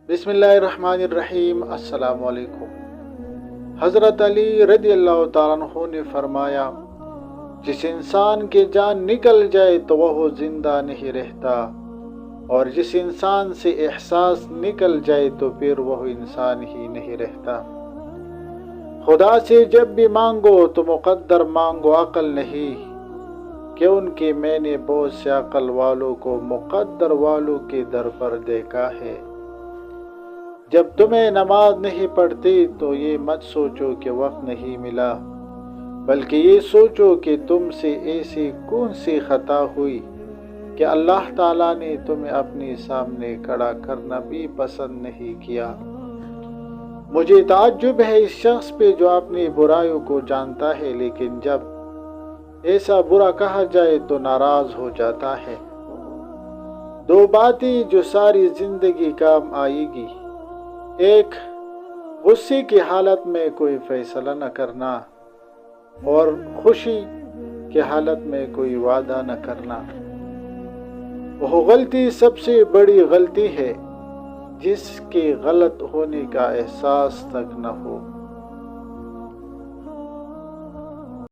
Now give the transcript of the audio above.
بسم اللہ الرحمن الرحیم۔ السلام علیکم۔ حضرت علی رضی اللہ تعالیٰ عنہ نے فرمایا، جس انسان کی جان نکل جائے تو وہ زندہ نہیں رہتا، اور جس انسان سے احساس نکل جائے تو پھر وہ انسان ہی نہیں رہتا۔ خدا سے جب بھی مانگو تو مقدر مانگو، عقل نہیں، کیونکہ میں نے بہت سے عقل والوں کو مقدر والوں کے در پر دیکھا ہے۔ جب تمہیں نماز نہیں پڑھتی تو یہ مت سوچو کہ وقت نہیں ملا، بلکہ یہ سوچو کہ تم سے ایسی کون سی خطا ہوئی کہ اللہ تعالیٰ نے تمہیں اپنے سامنے کھڑا کرنا بھی پسند نہیں کیا۔ مجھے تعجب ہے اس شخص پہ جو اپنی برائیوں کو جانتا ہے لیکن جب ایسا برا کہا جائے تو ناراض ہو جاتا ہے۔ دو باتیں جو ساری زندگی کام آئے گی، ایک غصے کی حالت میں کوئی فیصلہ نہ کرنا، اور خوشی کی حالت میں کوئی وعدہ نہ کرنا۔ وہ غلطی سب سے بڑی غلطی ہے جس کے غلط ہونے کا احساس تک نہ ہو۔